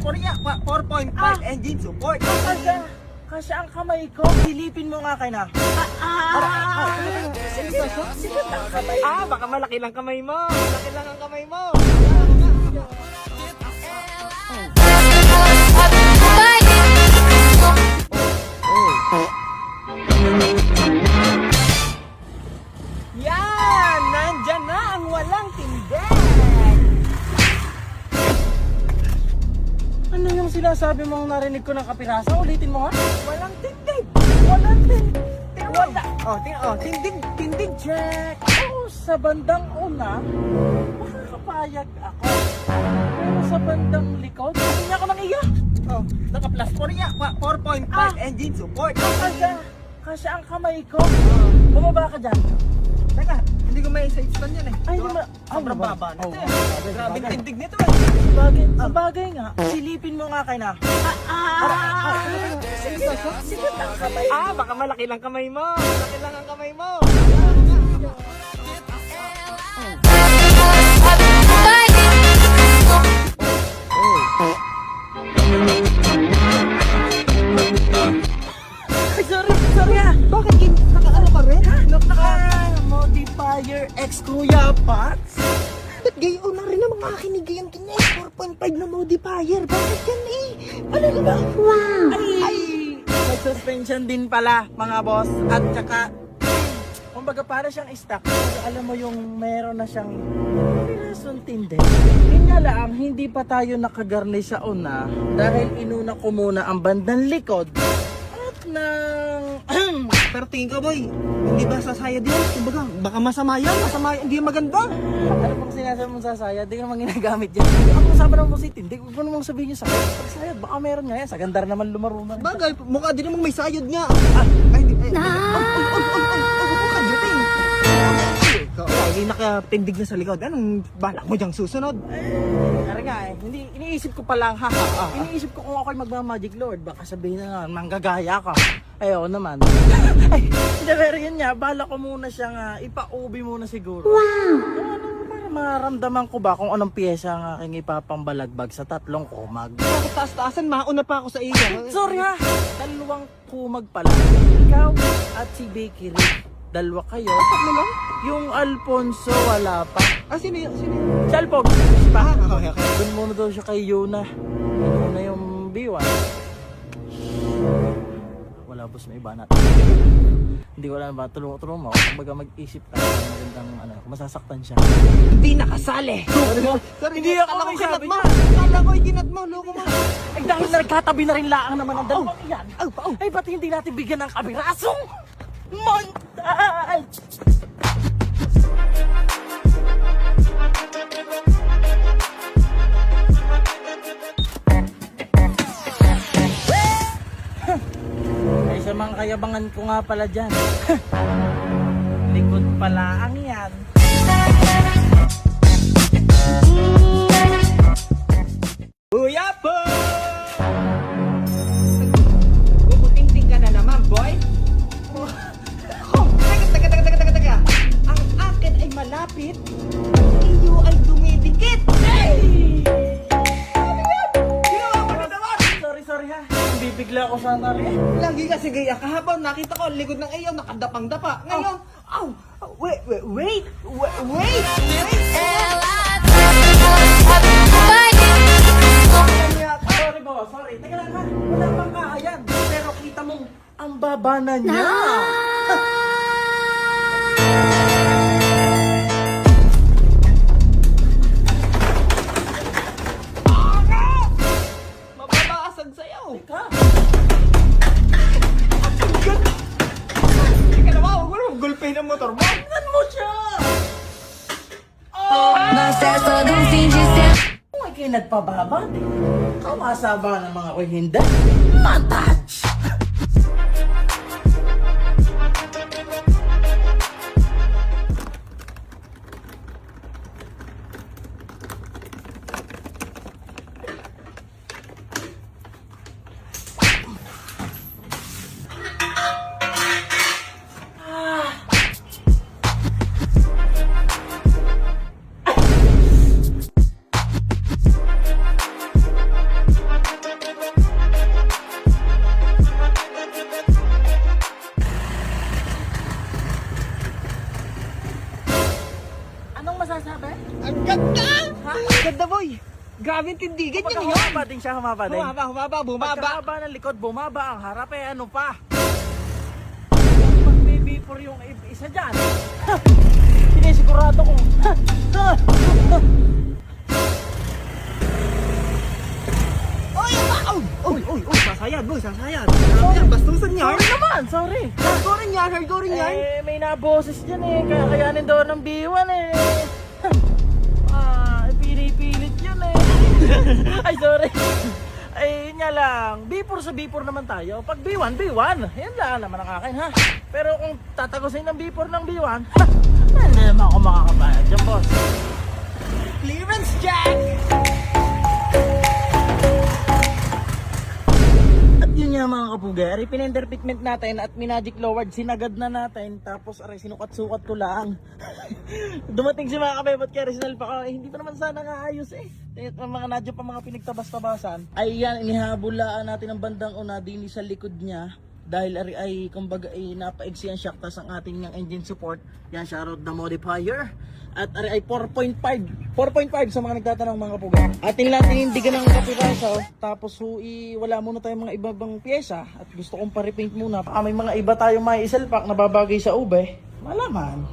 Korea 4.5 engine support. Kasya ang kamay ko. Silipin mo nga kay na. Sige na kamay. Baka malaki lang kamay mo. Malaki lang ang kamay mo. Yan! Nandyan na ang walang tindig! Ano yung sinasabi mong narinig ko ng kapirasa? Ulitin mo nga. Walang tindig! Walang tindig. Tindig check! Oo, sa bandang una, makakapayag ako. Pero sa bandang likod, hindi niya ako nang iya. Naka-plus Korea 4.5 engine support. Kasya ang kamay ko. Bumaba ka dyan. Teka, hindi ko may side stand yan eh. Ay, Diba? hindi Sobrang baba na ito eh. Grabe yung tindig nito eh. Sabagay nga. Silipin mo nga kay na. Sige na kamay. Baka malaki lang kamay mo. Malaki lang ang kamay mo. Ay, sorry ah. Bakit naka-ano ka rin? Modifier X Kuya Pats. Ba't gayon na rin ang mga kinigayan kanya? 4.5 na modifier. Bakit yan eh? Ano na ba? Wow! Ay! May suspension din pala, mga boss. At saka, kumbaga para siyang stock. Alam mo yung meron na siyang pirasong tindi. Yun nga lang, hindi pa tayo nakagarni sa una dahil inuna ko muna ang bandang likod at nang... Pero tingin ko boy, hindi ba sasayad yan? Kumbaga, baka masama yan. Hindi yan maganda. Ano pang sinasabi mong sasaya? Di ko naman ginagamit yan. Ang usapan naman mo si Tindig, huwag mo namang sabihin yung sayad. Pag sayad, baka meron nga yan. Sa gandar naman lumaro na. Bagay, mukha din namang may sayad nga. Ay, hindi. Huwag ka duting. Hindi nakatindig na sa likod. Anong balak mo diyang susunod? Kaya nga eh, hindi, iniisip ko pa lang ha. Iniisip ko kung ako'y magmamagic lord, baka sabihin na naman, manggagaya ka. Ayaw naman. Ay, pero yun nga, bala ko muna siyang ipa-ubi muna siguro. Wow! Para maramdaman ko ba kung anong pyesa ang aking ipapambalagbag sa tatlong kumag. Bakit taas-taasan? Mauna pa ako sa iyo. Sorry ha! Dalawang kumag pala. Ikaw at si Becky Rick. Dalawa kayo. Ano lang? Yung Alfonso wala pa. Sino yun? Si Alpog. Okay. Doon muna daw siya kay Yuna. Yuna yung B1. Wala boss, may iba natin. Hindi ko alam ba, tulong mo. Kumbaga mag-isip ka ng magandang masasaktan siya. Hindi nakasali. Sorry, Hindi ako kala ko may kinat sabi mo. niya. Kala ko ikinat mo. Loko mo. Ay dahil nagkatabi na rin laang naman ang dalawang yan. Ay ba't hindi natin bigyan ng kabirasong montage? Ay sa mga kayabangan ko nga pala dyan. Likod pala ang yan. Kuya po! Bubuting-ting ka na naman, boy. Teka. Ang akin ay malapit. Ang iyo ay dumidikit. Hey! Ano yan? Ginawa mo na naman! Sorry ha. Bibigla ako sana rin. Lagi kasi gaya kahapon, nakita ko ang likod ng iyo nakadapang-dapa. Ngayon, wait. Sorry boss, sorry. Teka lang ha. Wala pang kahayan. Pero kita mo, ang baba na niya. Mababasag sa'yo. Teka. Teka naman, huwag mo naman gulpin ang motor mo. Tingnan mo siya. Nós é só de fim de semana. Kung ay kayo nagpababa, kamasaba ng mga ko'y hindi. Montage! grabe yung tindigan Pagka yun yun. humaba din siya, humaba din. Bumaba. Pagkahaba ng likod, bumaba ang harap, eh ano pa? Mag-bipor yung isa dyan. Sinisigurado ko. Uy, sasayad, boy, sasayad. Grabe yan, bastusan niya. Sorry naman, sorry. Hardcore yan. May naboses dyan eh, kaya kayanin daw ng B1 eh. Pinipilit yun eh. Ay, sorry. Ay, yun nga lang. B4 sa B4 naman tayo. Pag B1, B1. Yan lang naman ang akin, ha? Pero kung tatagusin ng B4 ng B1, hindi naman ako makakabayad dyan, boss. Clearance check! At yun nga mga kapugay, aray pinender fitment natin at minagic lowered, sinagad na natin, tapos aray sinukat-sukat ko lang. Dumating si mga kabebot kaya Rizal pa ka, hindi pa naman sana naayos eh. Ang mga nadyo pa mga pinagtabas-tabasan. Ay yan, inihabulaan natin ang bandang una din sa likod niya. Dahil ay kumbaga ay napaigsi ang shock tas ang ating ng engine support. Yan siya road na modifier. At ay 4.5 sa mga nagtatanong mga kapugay. Ating lang tinindigan ng kapiraso. Tapos wala muna tayong mga ibang pyesa. At gusto kong pa-repaint muna. May mga iba tayong may iselpak na babagay sa ube. Malaman.